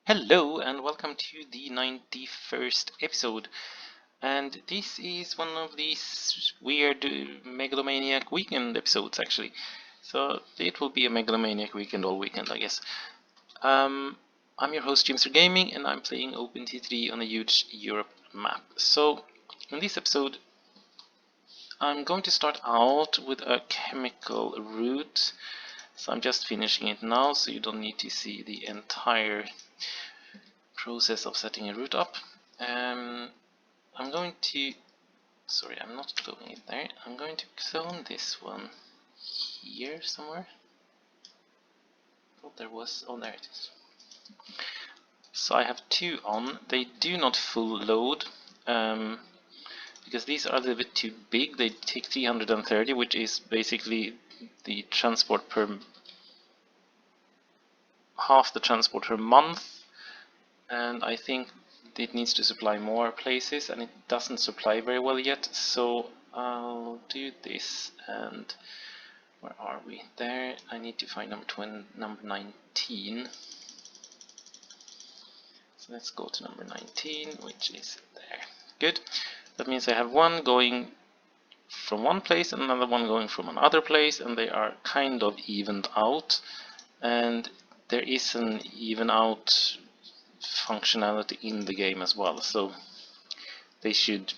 Hello and welcome to the 91st episode, and this is one of these weird Megalomaniac weekend episodes actually. So it will be a Megalomaniac weekend all weekend, I guess. I'm your host Jimster Gaming and I'm playing OTTD on a huge Europe map. So in this episode I'm going to start out with a chemical route. So I'm just finishing it now, so you don't need to see the entire process of setting a route up. I'm going to, sorry, I'm not cloning it there. I'm going to clone this one here somewhere. Oh, there was, oh, there it is. So I have two on. They do not full load because these are a little bit too big. They take 330, which is basically the transport per half the transport per month, and I think it needs to supply more places and it doesn't supply very well yet, so I'll do this. And where are we? There. I need to find number 19, so let's go to number 19, which is there. Good. That means I have one going from one place and another one going from another place, and they are kind of evened out, and there is an even out functionality in the game as well, so they should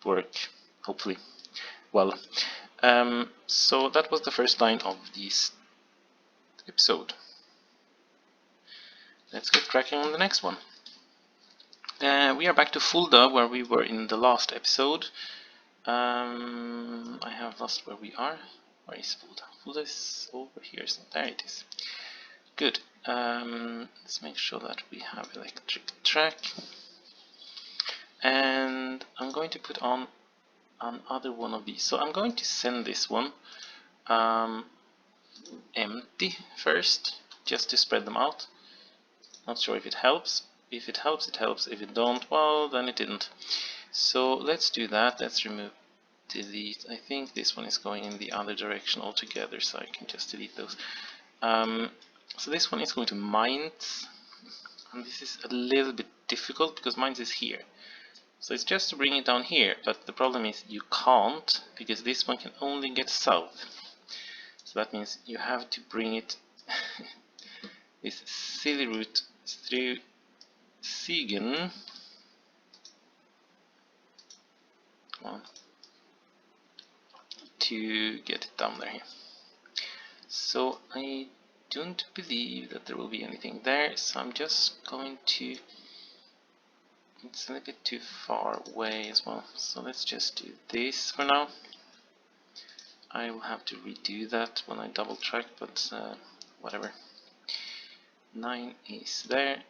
work hopefully well. So that was the first line of this episode. Let's get cracking on the next one. We are back to Fulda, where we were in the last episode. I have lost where we are. Where is Fulda? Fulda is over here, so there it is. Good. Let's make sure that we have electric track. And I'm going to put on another one of these. So I'm going to send this one empty first, just to spread them out. Not sure if it helps. If it helps, it helps. If it don't, well, then it didn't. So let's do that. Let's remove, delete. I think this one is going in the other direction altogether, so I can just delete those. So this one is going to Mainz, and this is a little bit difficult because Mainz is here. So it's just to bring it down here, but the problem is you can't, because this one can only get south. So that means you have to bring it this silly route through Siegen. To get it down there. So I don't believe that there will be anything there, so I'm just going to, it's a little bit too far away as well, so let's just do this for now. I will have to redo that when I double track, but whatever. 9 is there,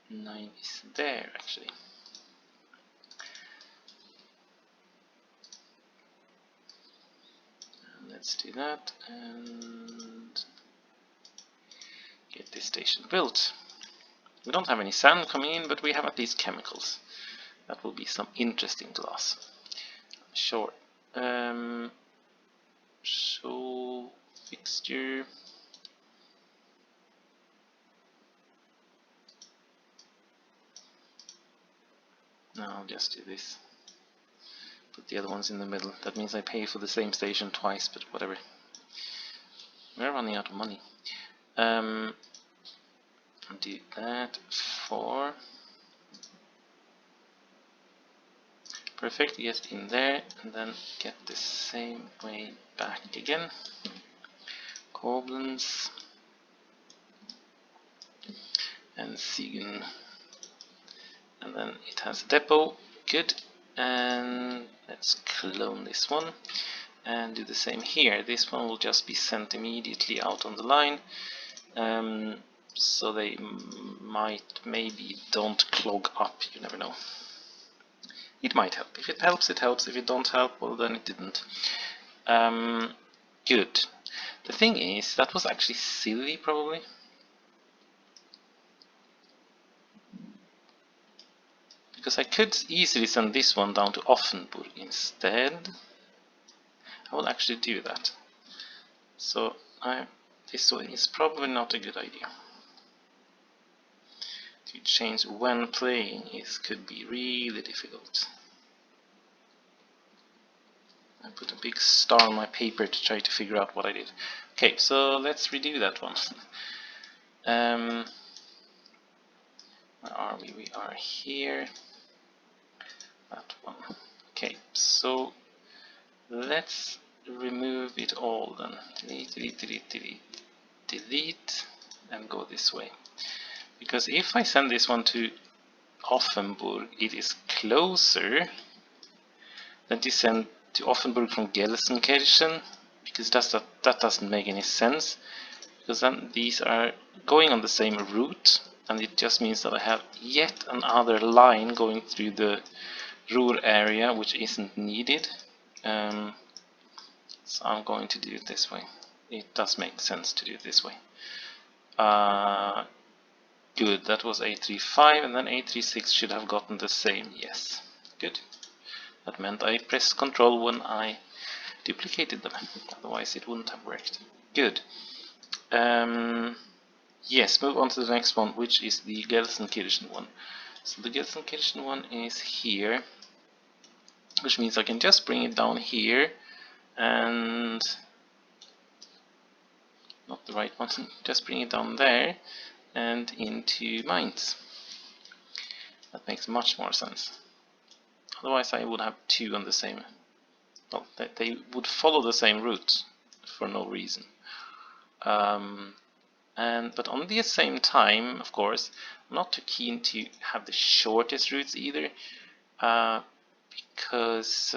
9 is there actually. Let's do that and get this station built. We don't have any sand coming in, but we have at least chemicals. That will be some interesting glass, I'm sure. So fixture. No, I'll just do this. Put the other ones in the middle. That means I pay for the same station twice, but whatever. We're running out of money. Do that for perfect. Get in there and then get the same way back again. Koblenz and Siegen, and then it has a depot. Good. And let's clone this one and do the same here. This one will just be sent immediately out on the line, so they might, maybe don't clog up, you never know. It might help. If it helps, it helps. If it don't help, well, then it didn't. Good. The thing is, that was actually silly, probably. Because I could easily send this one down to Offenburg instead. I will actually do that. So I this way is probably not a good idea. To change when playing could be really difficult. I put a big star on my paper to try to figure out what I did. Okay, so let's redo that one. Where are we? We are here. That one. Okay, so let's remove it all then. Delete, delete, delete, delete, delete, and go this way. Because if I send this one to Offenburg, it is closer than to send to Offenburg from Gelsenkirchen, because that doesn't make any sense. Because then these are going on the same route, and it just means that I have yet another line going through the Ruhr area, which isn't needed. So I'm going to do it this way. It does make sense to do it this way. Good, that was A35, and then A36 should have gotten the same, yes. Good. That meant I pressed Control when I duplicated them, otherwise it wouldn't have worked. Good. Yes, move on to the next one, which is the Gelsenkirchen one. So the Gelsenkirchen one is here, which means I can just bring it down here, and not the right one, just bring it down there and into Mainz. That makes much more sense. Otherwise I would have two on the same, well, they would follow the same route for no reason. But on the same time, of course, I'm not too keen to have the shortest routes either, because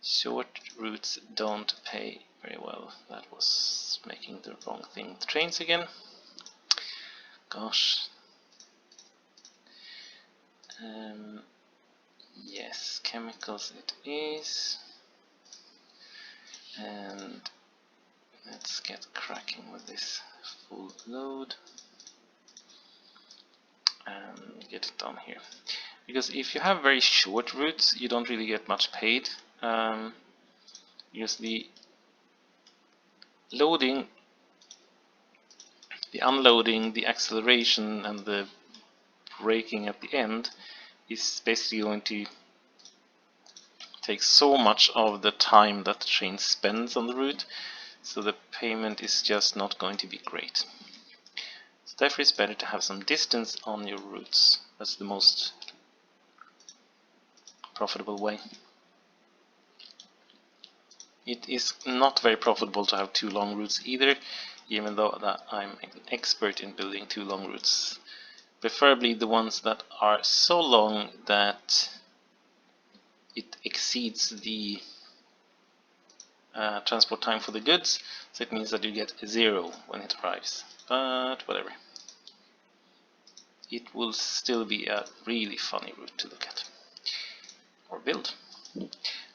short routes don't pay very well. That was making the wrong thing. The trains again. Gosh. Yes, chemicals it is. And let's get cracking with this full load and get it down here. Because if you have very short routes, you don't really get much paid. Because the loading, the unloading, the acceleration, and the braking at the end is basically going to take so much of the time that the train spends on the route, so the payment is just not going to be great. So therefore it's better to have some distance on your routes. That's the most profitable way. It is not very profitable to have too long routes either, even though that I'm an expert in building too long routes. Preferably the ones that are so long that it exceeds the transport time for the goods, so it means that you get 0 when it arrives. But whatever. It will still be a really funny route to look at or build.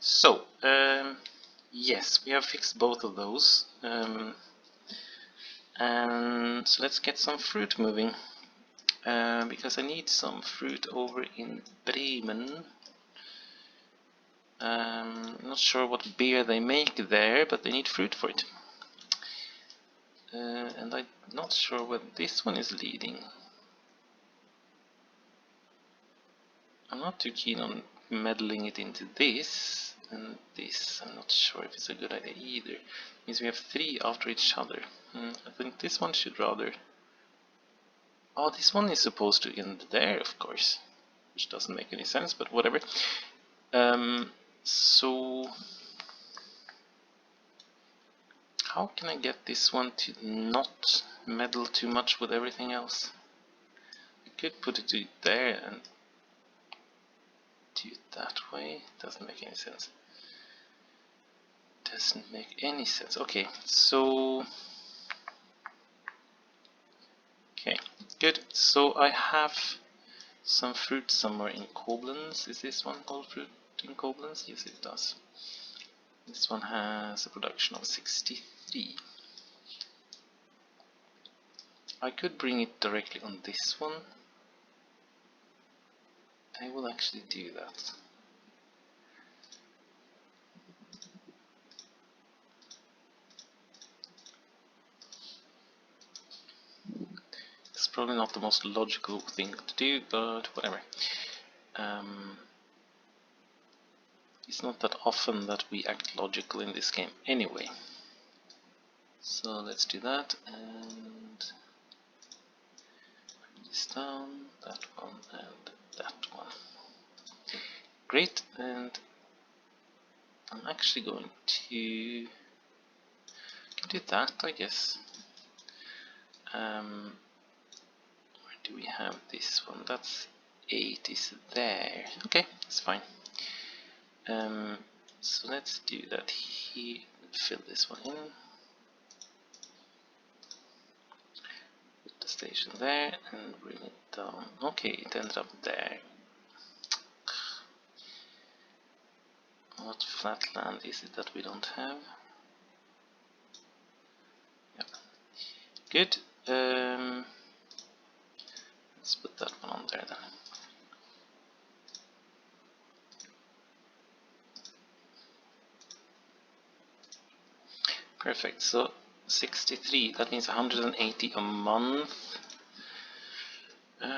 So, yes, we have fixed both of those. And so let's get some fruit moving. Because I need some fruit over in Bremen. Not sure what beer they make there, but they need fruit for it. And I'm not sure where this one is leading. I'm not too keen on meddling it into this and this. I'm not sure if it's a good idea either. It means we have 3 after each other. I think this one should rather... Oh, this one is supposed to end there, of course. Which doesn't make any sense, but whatever. So... how can I get this one to not meddle too much with everything else? I could put it there and do it that way. Doesn't make any sense. Doesn't make any sense. Okay, so... okay, good. So I have some fruit somewhere in Koblenz. Is this one called fruit in Koblenz? Yes, it does. This one has a production of 63. I could bring it directly on this one. I will actually do that. probably not the most logical thing to do, but whatever. It's not that often that we act logical in this game anyway. So let's do that, and bring this down, that one, and that one. Great, and I'm actually going to do that, I guess. Where do we have this one? That's 8 is there. Okay, that's fine. So let's do that here. Fill this one in. Put the station there and bring it down. Okay, it ended up there. What flat land is it that we don't have? Yep. Good. Let's put that one on there then. Perfect. So 63. That means 180 a month. We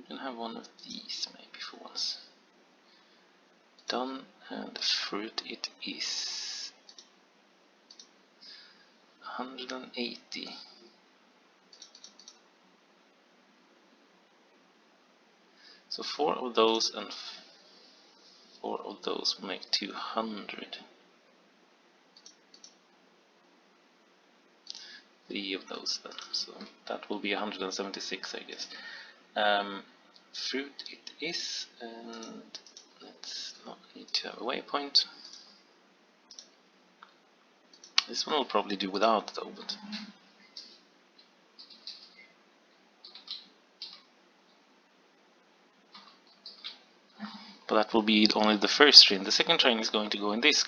can have one of these maybe for once. Done, and fruit it is 180. So 4 of those and 4 of those will make 200. 3 of those then, so that will be 176, I guess. Fruit it is, and let's not need to have a waypoint. This one will probably do without though, but that will be only the first train. The second train is going to go in this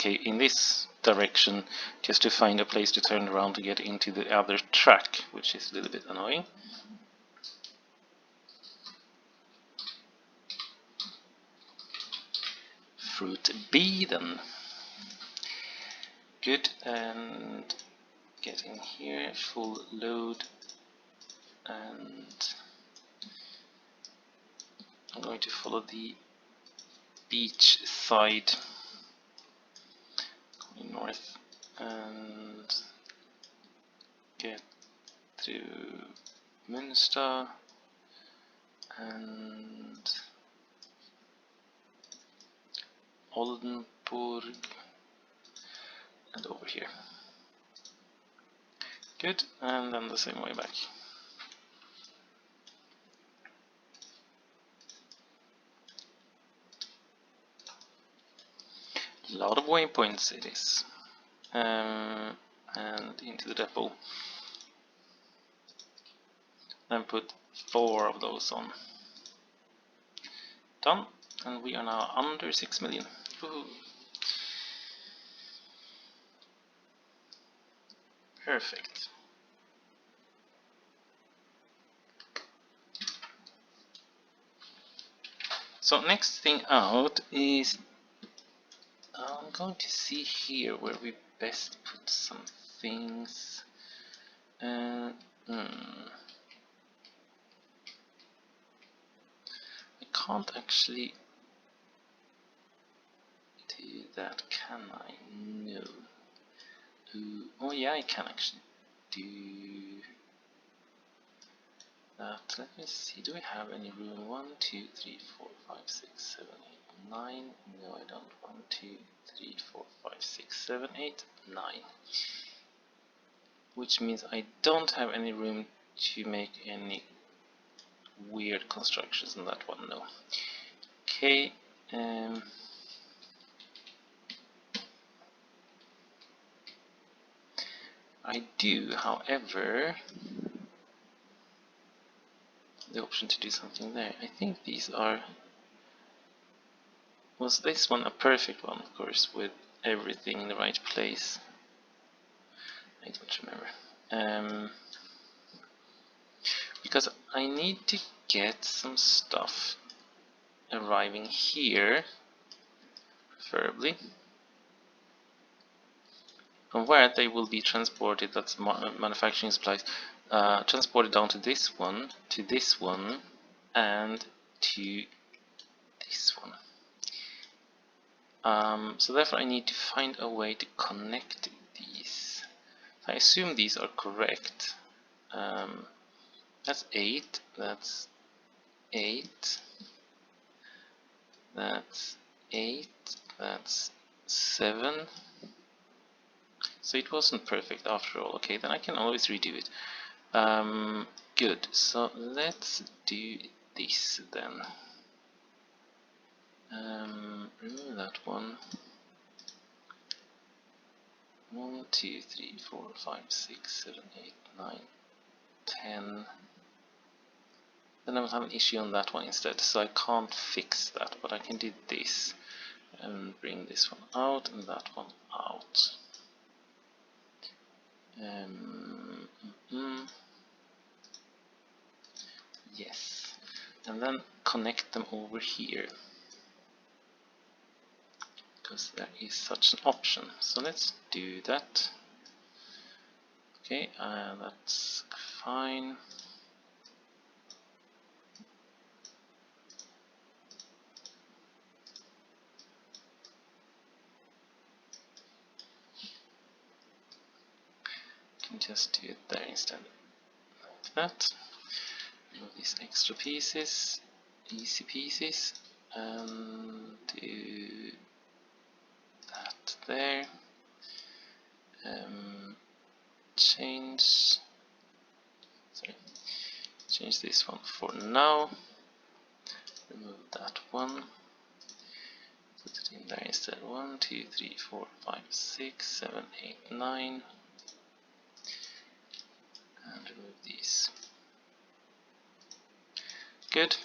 direction, just to find a place to turn around to get into the other track, which is a little bit annoying. Fruit B then. Good, and get in here, full load, and I'm going to follow the beach side, going north, and get to Münster, and Oldenburg, and over here. Good, and then the same way back. A lot of waypoints it is. And into the depot. Then put 4 of those on. Done, and we are now under 6 million. Woohoo. Perfect. So next thing out is I'm going to see here where we best put some things. I can't actually do that, can I? No. Oh yeah, I can actually do that. Let me see, do we have any room? 1, 2, 3, 4, 5, 6, 7, 8, 9. No, I don't. 1, 2, 3, 4, 5, 6, 7, 8, 9. Which means I don't have any room to make any weird constructions in that one, no. Okay, I do, however, the option to do something there. I think these are... Was this one a perfect one, of course, with everything in the right place? I don't remember. Because I need to get some stuff arriving here, preferably. From where they will be transported, that's manufacturing supplies. transport it down to this one, and to this one. So therefore I need to find a way to connect these. I assume these are correct. That's 8, that's 8, that's 8, that's 7. So it wasn't perfect after all. Okay, then I can always redo it. Good, so let's do this then. Remove that one. 1, 2, 3, 4, 5, 6, 7, 8, 9, 10. Then I will have an issue on that one instead, so I can't fix that, but I can do this and bring this one out and that one out. Yes, and then connect them over here, because there is such an option. So let's do that. Okay, that's fine. Can just do it there instead, like that. Remove these extra pieces, easy pieces, and do that there. Change this one for now. Remove that one. Put it in there instead. 1, 2, 3, 4, 5, 6, 7, 8, 9. And remove these. Good.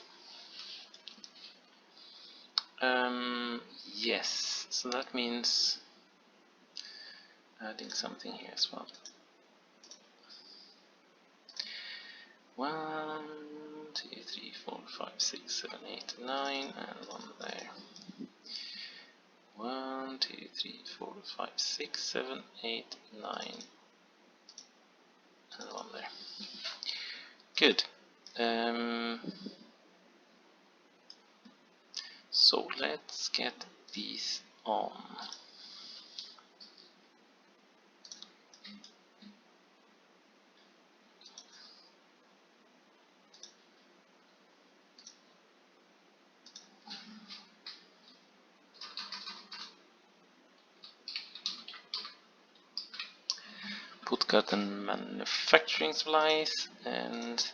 Yes, so that means adding something here as well. 1, 2, 3, 4, 5, 6, 7, 8, 9, and one there. 1, 2, 3, 4, 5, 6, 7, 8, 9, and one there. Good. So let's get these on. Put cotton manufacturing supplies, and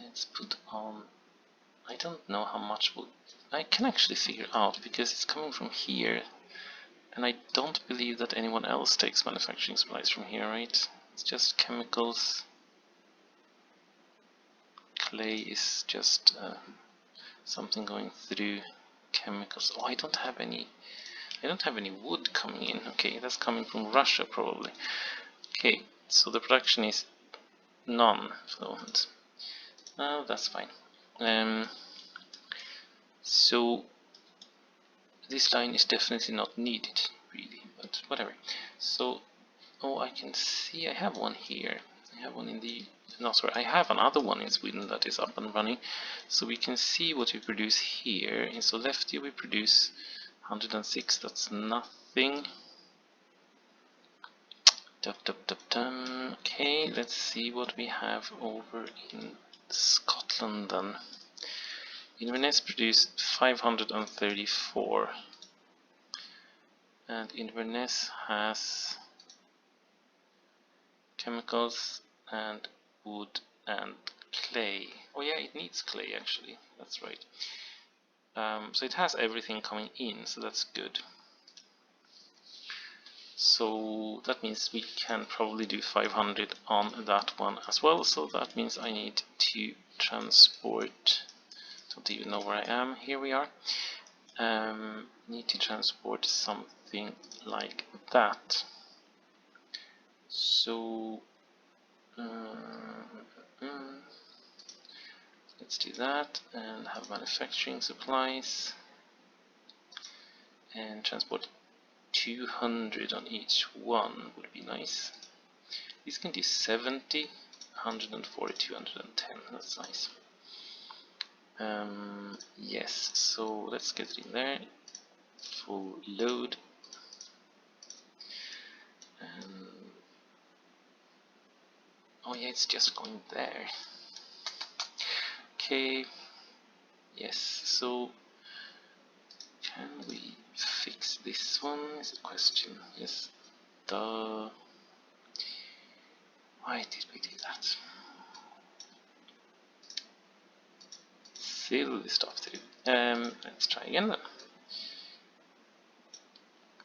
let's put on, I don't know how much wood. I can actually figure out because it's coming from here, and I don't believe that anyone else takes manufacturing supplies from here, right? It's just chemicals. Clay is just something going through chemicals. Oh, I don't have any wood coming in. Okay, that's coming from Russia probably. Okay, so the production is none for the moment. No, that's fine. So this line is definitely not needed, really, but whatever. So, oh, I can see I have one here. I have one in the, no, sorry, I have another one in Sweden that is up and running. So we can see what we produce here. In so left here we produce 106, that's nothing. Okay, let's see what we have over in Scotland then. Inverness produce 534, and Inverness has chemicals and wood and clay. Oh yeah, it needs clay actually, that's right. So it has everything coming in, so that's good. So that means we can probably do 500 on that one as well. So that means I need to transport, don't even know where I am, here we are. Need to transport something like that. So let's do that and have manufacturing supplies and transport 200 on each one would be nice. These can do 70. 140, 210, that's nice. Yes, so let's get it in there, full load. Oh yeah, it's just going there. Okay, yes, so can we fix this one is the question. Yes, duh. Why did we do that? Silly stuff to do. Let's try again then.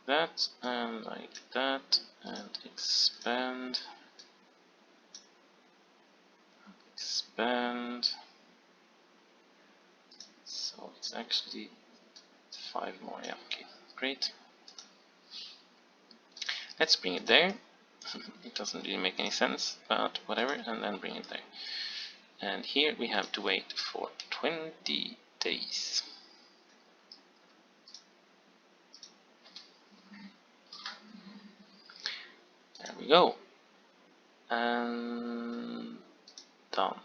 That and like that, and expand. So it's actually 5 more. Yeah, okay, great. Let's bring it there. It doesn't really make any sense, but whatever, and then bring it there. And here we have to wait for 20 days. There we go. And done.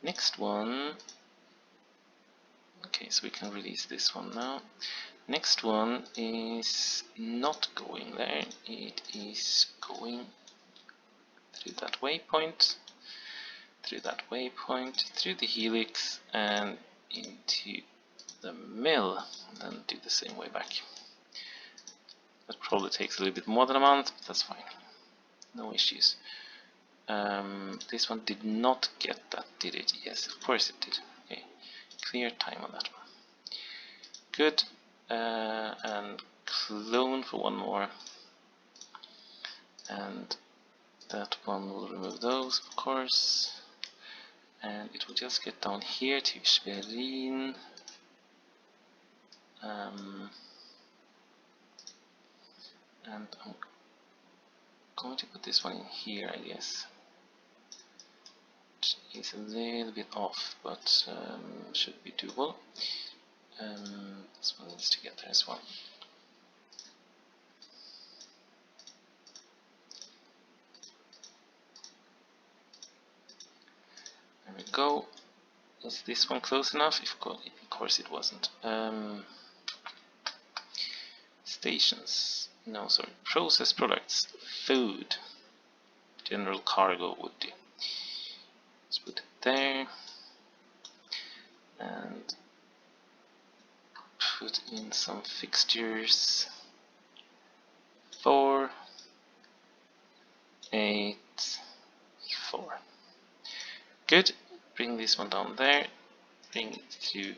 Next one. Okay, so we can release this one now. Next one is not going there. It is going through that waypoint, through the helix, and into the mill, and then do the same way back. That probably takes a little bit more than a month, but that's fine. No issues. This one did not get that, did it? Yes, of course it did. Okay, clear time on that one. Good. And clone for one more. And that one will remove those, of course. And it will just get down here to Schwerin. And I'm going to put this one in here, I guess. Which is a little bit off, but should be doable. This one needs to get there as well. There we go. Is this one close enough? Of course it wasn't. Stations. No, sorry. Processed products. Food. General cargo would do. Let's put it there. And put in some fixtures. 4, 8, 4. Good. Bring this one down there. Bring it to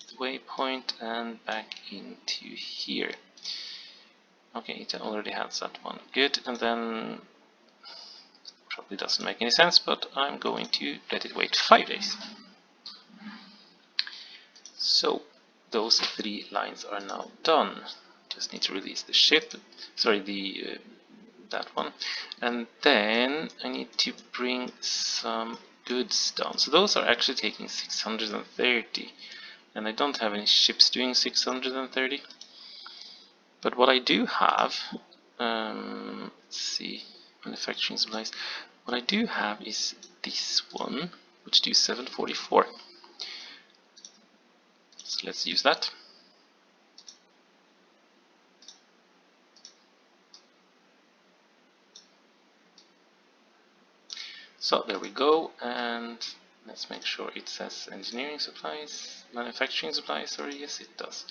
the waypoint and back into here. Okay, it already has that one. Good. And then probably doesn't make any sense, but I'm going to let it wait 5 days. So those 3 lines are now done. Just need to release the ship. Sorry, that one. And then I need to bring some goods down. So those are actually taking 630, and I don't have any ships doing 630. But what I do have, let's see, manufacturing supplies. What I do have is this one, which do 744. So let's use that. So there we go, and let's make sure it says engineering supplies, manufacturing supplies, sorry, yes it does.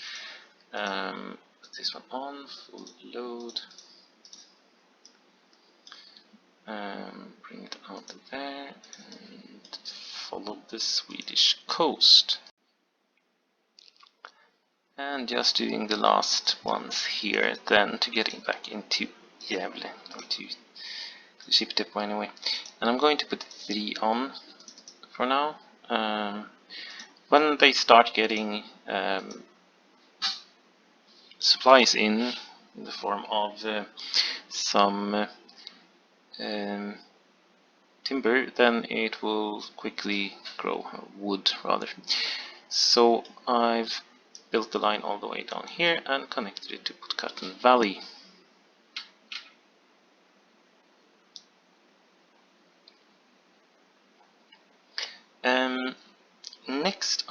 Put this one on, full load, bring it out there, and follow the Swedish coast. And just doing the last ones here, then to getting back into Gävle, or to the ship depot anyway. And I'm going to put 3 on for now. When they start getting supplies in the form of some timber, then it will quickly grow, wood rather. So I've built the line all the way down here and connected it to Puttgarden Valley.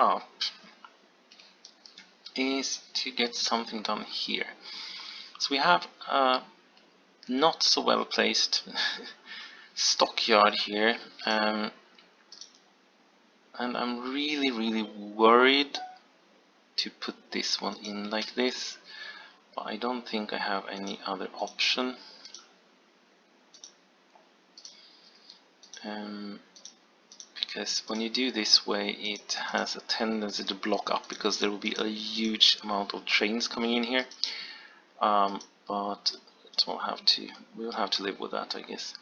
up is to get something done here. So we have a not so well placed stockyard here, and I'm really worried to put this one in like this, but I don't think I have any other option. Because when you do this way, it has a tendency to block up because there will be a huge amount of trains coming in here. But we'll have to live with that, I guess.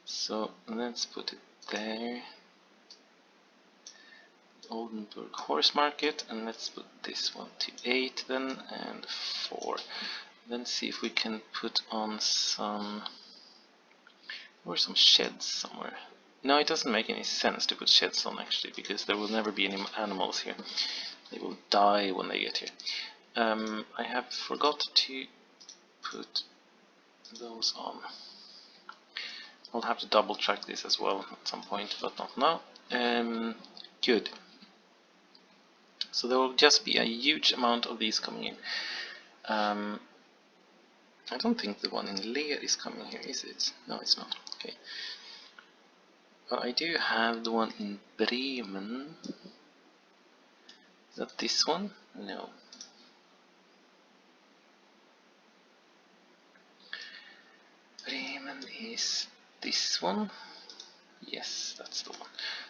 So let's put it there. Oldenburg Horse Market, and let's put this one to 8 then, and 4. Then see if we can put on some sheds somewhere. No, it doesn't make any sense to put sheds on actually, because there will never be any animals here. They will die when they get here. I have forgot to put those on. I'll have to double check this as well at some point, but not now. Good. So there will just be a huge amount of these coming in. I don't think the one in Leer is coming here, is it? No, it's not. Okay. But I do have the one in Bremen. Is that this one? No. Bremen is this one. Yes, that's the one.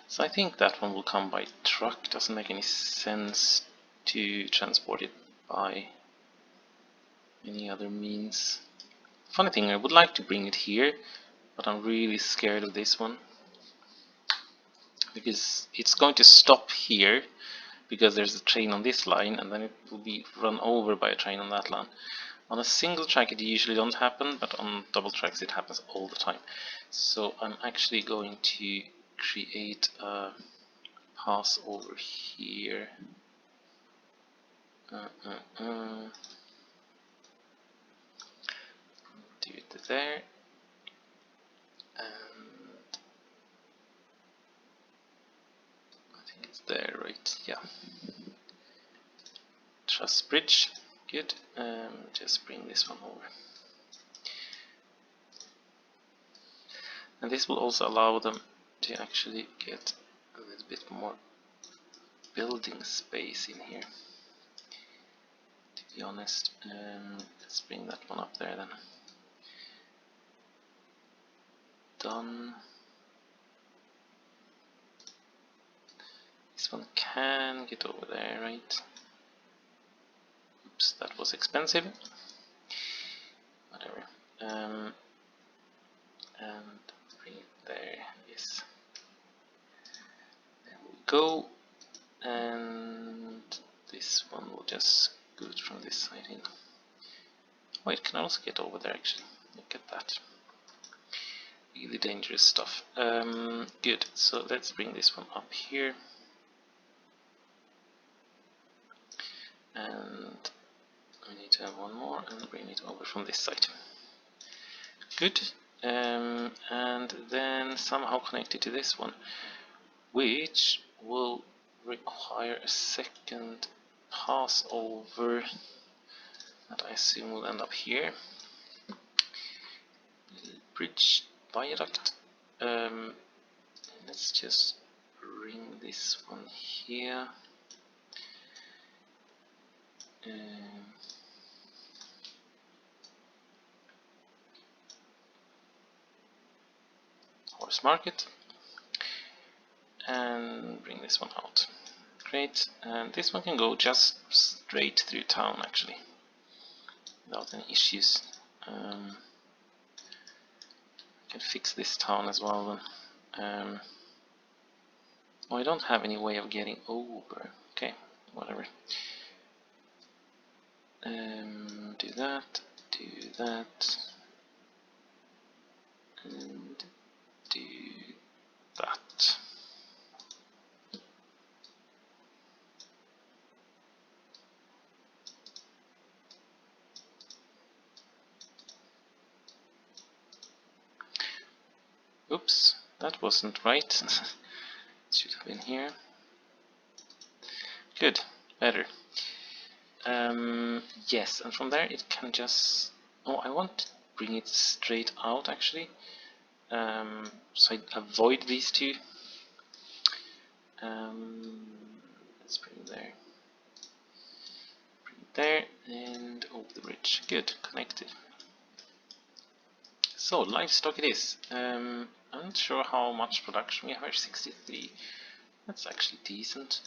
So I think that one will come by truck. Doesn't make any sense to transport it by any other means. Funny thing, I would like to bring it here, but I'm really scared of this one, because it's going to stop here because there's a train on this line, and then it will be run over by a train on that line. On a single track it usually don't happen, but on double tracks it happens all the time. So I'm actually going to create a pass over here. Do it there, and I think it's there, right? Yeah. Truss bridge, good. Just bring this one over. And this will also allow them to actually get a little bit more building space in here, to be honest. Let's bring that one up there then. Done. This one can get over there, right? Oops, that was expensive. Whatever. And bring it there, yes. There we go. And this one will just go from this side in. Oh, it can also get over there actually. Look at that. Really dangerous stuff. Good, so let's bring this one up here. And we need to have one more and bring it over from this side. Good. And then somehow connect it to this one, which will require a second pass over that I assume will end up here. Bridge viaduct. Let's just bring this one here. Horse market, and bring this one out. Great, and this one can go just straight through town actually, without any issues. I can fix this town as well then. Oh, I don't have any way of getting over. Okay, whatever. Do that, and do that. Oops, that wasn't right. It should have been here. Good, better. Yes, and from there it can just... Oh, I want to bring it straight out actually. So I avoid these two. Let's bring it there. Bring it there and over the bridge. Good, connected. So, livestock it is. I'm not sure how much production we have here, 63. That's actually decent.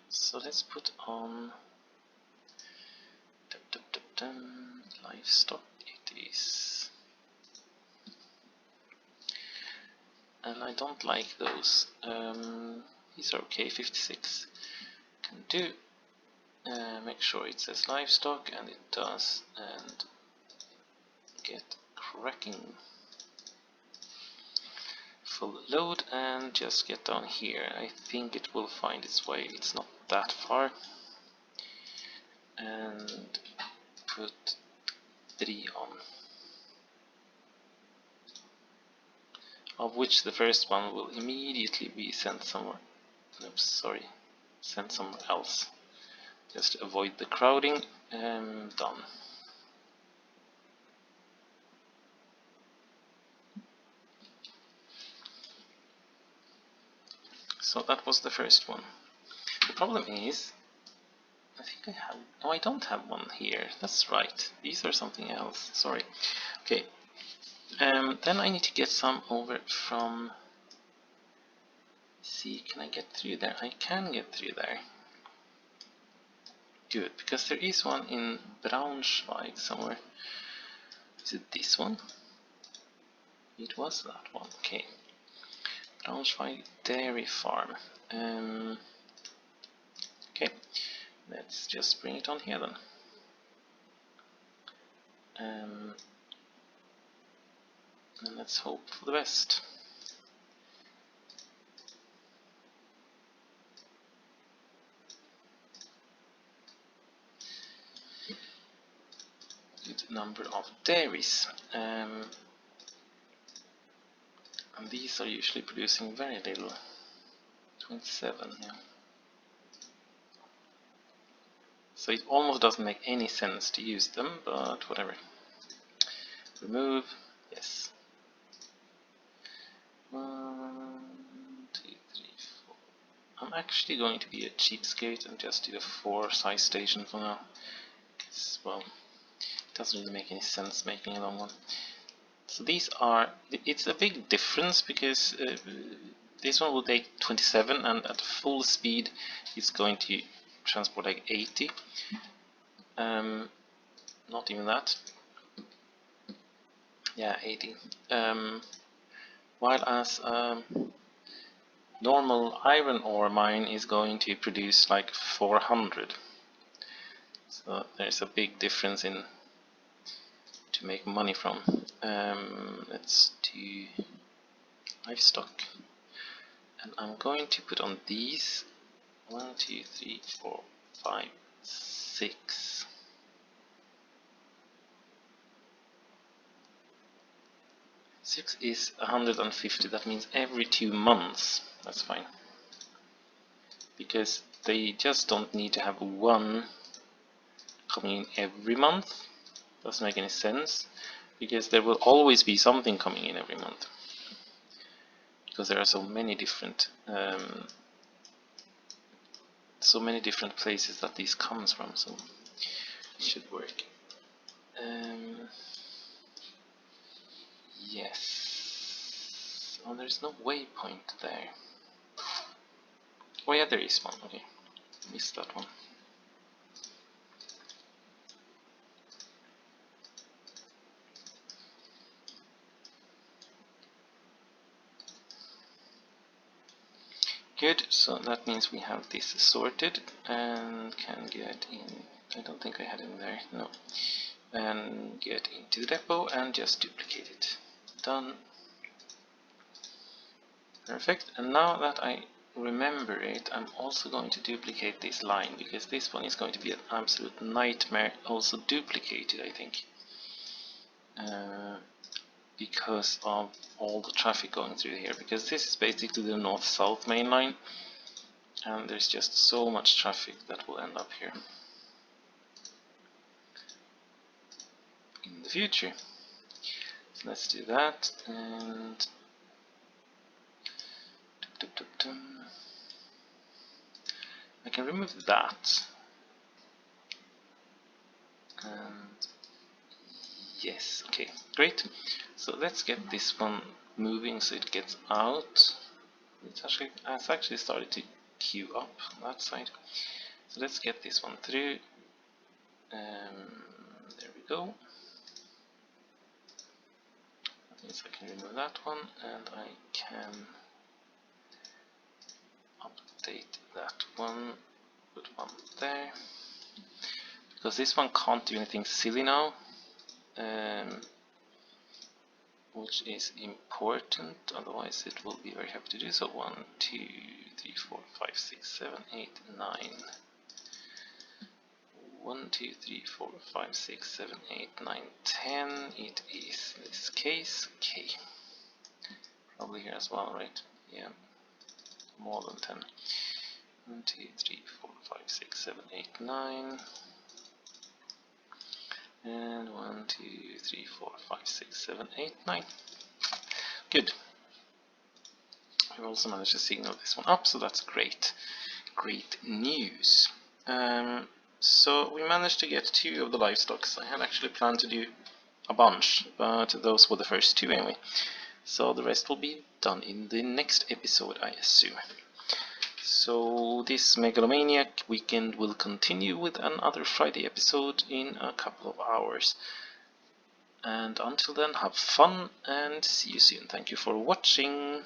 So let's put on livestock it is. And I don't like those. These are okay, 56. Can do. Make sure it says livestock, and it does, and get cracking. Full load and just get down here. I think it will find its way, it's not that far. And put 3 on. Of which the first one will immediately be sent somewhere. Oops, sorry. Sent somewhere else. Just to avoid the crowding. Done. So that was the first one. The problem is, I think I have... No, I don't have one here. That's right. These are something else. Sorry. Okay. Then I need to get some over from... See, can I get through there? I can get through there. Good, because there is one in Braunschweig somewhere. Is it this one? It was that one. Okay. Braunschweig Dairy Farm. Okay, let's just bring it on here then. And let's hope for the best. Good number of dairies. And these are usually producing very little. 27, yeah. So it almost doesn't make any sense to use them, but whatever. Remove, yes. 1, 2, 3, 4. I'm actually going to be a cheapskate and just do a 4 size station for now. Because, well, it doesn't really make any sense making a long one. So these are, it's a big difference because this one will take 27 and at full speed it's going to transport like 80. Not even that. Yeah, 80. While as normal iron ore mine is going to produce like 400. So there's a big difference in to make money from. Let's do livestock, and I'm going to put on these 1, 2, 3, 4, 5, 6. Six is 150. That means every 2 months. That's fine, because they just don't need to have one coming in every month. Doesn't make any sense, because there will always be something coming in every month, because there are so many different places that this comes from, so it should work. Yes. Oh, there's no waypoint there. Oh yeah, there is one. Okay, missed that one. Good, so that means we have this sorted and can get in. I don't think I had it in there, no. And get into the depot and just duplicate it. Done. Perfect, and now that I remember it, I'm also going to duplicate this line, because this one is going to be an absolute nightmare also duplicated, I think. Because of all the traffic going through here, because this is basically the north-south main line, and there's just so much traffic that will end up here in the future. So let's do that, and I can remove that, and yes, okay, great. So let's get this one moving so it gets out. It's actually started to queue up on that side. So let's get this one through. There we go. That means I can remove that one, and I can update that one, put one there. Because this one can't do anything silly now, which is important, otherwise it will be very happy to do so. 1, 2, 3, 4, 5, 6, 7, 8, 9. 1, 2, 3, 4, 5, 6, 7, 8, 9, 10. It is in this case. Okay. Probably here as well, right? Yeah. More than 10. 1, 2, 3, 4, 5, 6, 7, 8, 9. And 1, 2, 3, 4, 5, 6, 7, 8, 9. Good. We've also managed to signal this one up, so that's great. Great news. So we managed to get 2 of the livestocks. I had actually planned to do a bunch, but those were the first 2 anyway. So the rest will be done in the next episode, I assume. So this Megalomaniac weekend will continue with another Friday episode in a couple of hours. And until then, have fun and see you soon. Thank you for watching.